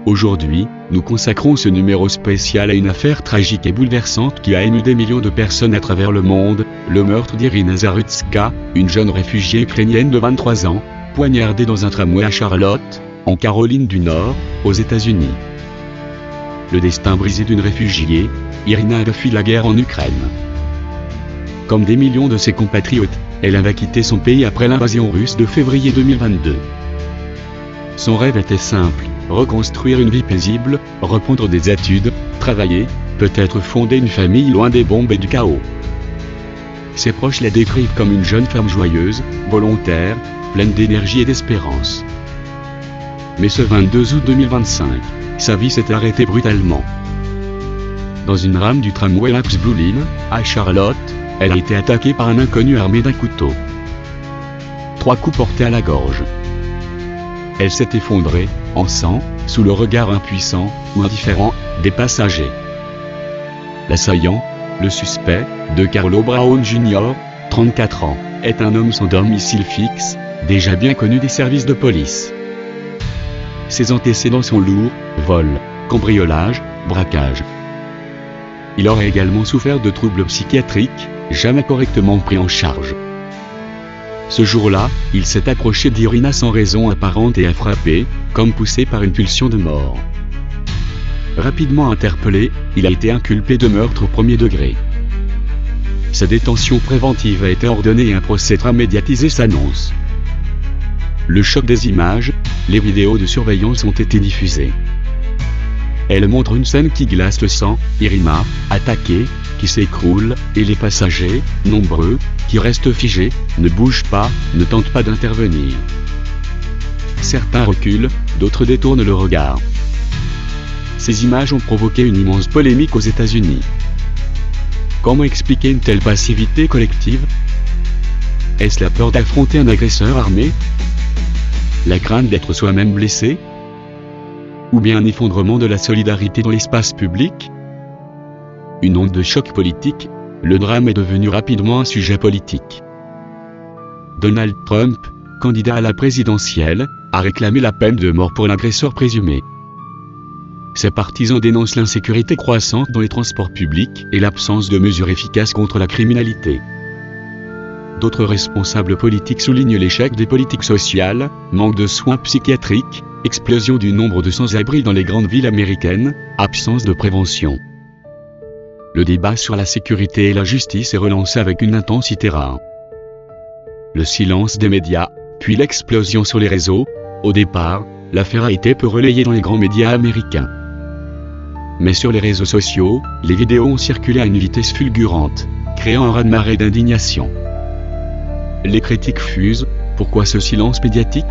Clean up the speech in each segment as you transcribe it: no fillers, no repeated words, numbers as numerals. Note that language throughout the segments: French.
Aujourd'hui, nous consacrons ce numéro spécial à une affaire tragique et bouleversante qui a ému des millions de personnes à travers le monde, le meurtre d'Irina Zarutska, une jeune réfugiée ukrainienne de 23 ans, poignardée dans un tramway à Charlotte, en Caroline du Nord, aux États-Unis. Le destin brisé d'une réfugiée, Irina a fui la guerre en Ukraine. Comme des millions de ses compatriotes, elle avait quitté son pays après l'invasion russe de février 2022. Son rêve était simple, reconstruire une vie paisible, reprendre des études, travailler, peut-être fonder une famille loin des bombes et du chaos. Ses proches la décrivent comme une jeune femme joyeuse, volontaire, pleine d'énergie et d'espérance. Mais ce 22 août 2025, sa vie s'est arrêtée brutalement. Dans une rame du tramway Lax-Bluline, à Charlotte, elle a été attaquée par un inconnu armé d'un couteau. 3 coups portés à la gorge. Elle s'est effondrée, en sang, sous le regard impuissant, ou indifférent, des passagers. L'assaillant, le suspect, de Carlo Brown Jr., 34 ans, est un homme sans domicile fixe, déjà bien connu des services de police. Ses antécédents sont lourds, vol, cambriolage, braquage. Il aurait également souffert de troubles psychiatriques, jamais correctement pris en charge. Ce jour-là, il s'est approché d'Irina sans raison apparente et a frappé, comme poussé par une pulsion de mort. Rapidement interpellé, il a été inculpé de meurtre au premier degré. Sa détention préventive a été ordonnée et un procès très médiatisé s'annonce. Le choc des images, les vidéos de surveillance ont été diffusées. Elle montre une scène qui glace le sang, Irina, attaquée, qui s'écroule, et les passagers, nombreux, qui restent figés, ne bougent pas, ne tentent pas d'intervenir. Certains reculent, d'autres détournent le regard. Ces images ont provoqué une immense polémique aux États-Unis. Comment expliquer une telle passivité collective? Est-ce la peur d'affronter un agresseur armé? La crainte d'être soi-même blessé? Ou bien un effondrement de la solidarité dans l'espace public? Une onde de choc politique, le drame est devenu rapidement un sujet politique. Donald Trump, candidat à la présidentielle, a réclamé la peine de mort pour l'agresseur présumé. Ses partisans dénoncent l'insécurité croissante dans les transports publics et l'absence de mesures efficaces contre la criminalité. D'autres responsables politiques soulignent l'échec des politiques sociales, manque de soins psychiatriques, explosion du nombre de sans-abri dans les grandes villes américaines, absence de prévention. Le débat sur la sécurité et la justice est relancé avec une intensité rare. Le silence des médias, puis l'explosion sur les réseaux. Au départ, l'affaire a été peu relayée dans les grands médias américains. Mais sur les réseaux sociaux, les vidéos ont circulé à une vitesse fulgurante, créant un raz-de-marée d'indignation. Les critiques fusent. Pourquoi ce silence médiatique?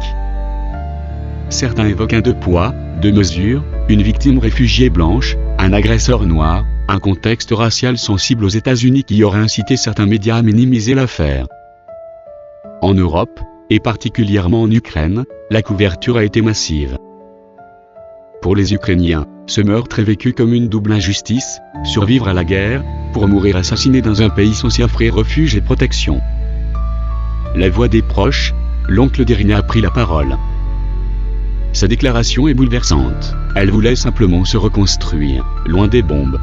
Certains évoquent un 2 poids, 2 mesures, une victime réfugiée blanche, un agresseur noir, un contexte racial sensible aux États-Unis qui aurait incité certains médias à minimiser l'affaire. En Europe, et particulièrement en Ukraine, la couverture a été massive. Pour les Ukrainiens, ce meurtre est vécu comme une double injustice, survivre à la guerre, pour mourir assassiné dans un pays censé offrir refuge et protection. La voix des proches, l'oncle d'Irina a pris la parole. Sa déclaration est bouleversante, elle voulait simplement se reconstruire, loin des bombes.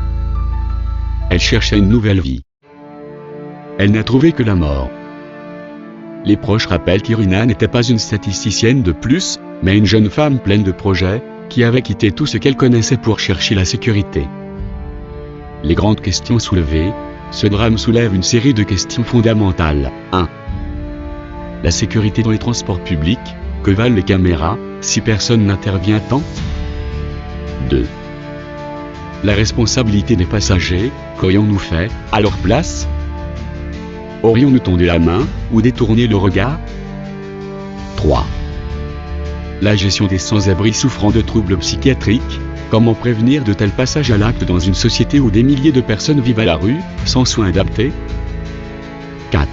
Elle cherchait une nouvelle vie. Elle n'a trouvé que la mort. Les proches rappellent qu'Irina n'était pas une statisticienne de plus, mais une jeune femme pleine de projets, qui avait quitté tout ce qu'elle connaissait pour chercher la sécurité. Les grandes questions soulevées, ce drame soulève une série de questions fondamentales. 1. La sécurité dans les transports publics, que valent les caméras, si personne n'intervient tant? 2. La responsabilité des passagers, qu'aurions-nous fait, à leur place? Aurions-nous tendu la main, ou détourné le regard? 3. La gestion des sans-abri souffrant de troubles psychiatriques, comment prévenir de tels passages à l'acte dans une société où des milliers de personnes vivent à la rue, sans soins adaptés? 4.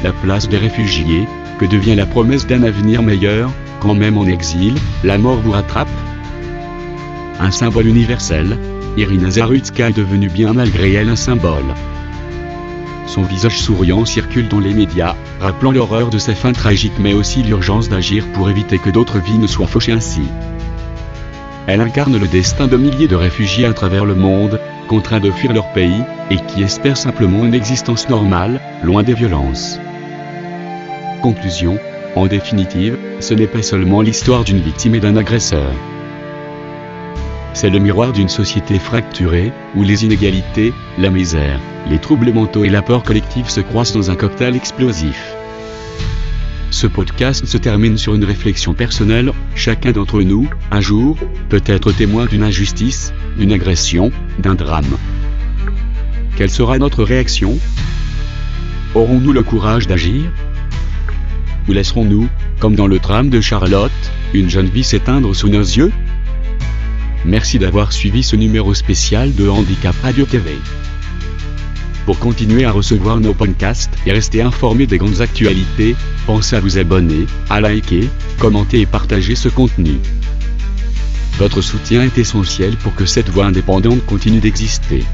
La place des réfugiés, que devient la promesse d'un avenir meilleur, quand même en exil, la mort vous rattrape? Un symbole universel, Irina Zarutska est devenue bien malgré elle un symbole. Son visage souriant circule dans les médias, rappelant l'horreur de ces fins tragiques mais aussi l'urgence d'agir pour éviter que d'autres vies ne soient fauchées ainsi. Elle incarne le destin de milliers de réfugiés à travers le monde, contraints de fuir leur pays, et qui espèrent simplement une existence normale, loin des violences. Conclusion. En définitive, ce n'est pas seulement l'histoire d'une victime et d'un agresseur. C'est le miroir d'une société fracturée, où les inégalités, la misère, les troubles mentaux et la peur collective se croisent dans un cocktail explosif. Ce podcast se termine sur une réflexion personnelle. Chacun d'entre nous, un jour, peut être témoin d'une injustice, d'une agression, d'un drame. Quelle sera notre réaction? Aurons-nous le courage d'agir? Ou laisserons-nous, comme dans le drame de Charlotte, une jeune vie s'éteindre sous nos yeux? Merci d'avoir suivi ce numéro spécial de Handicap Radio TV. Pour continuer à recevoir nos podcasts et rester informé des grandes actualités, pensez à vous abonner, à liker, commenter et partager ce contenu. Votre soutien est essentiel pour que cette voix indépendante continue d'exister.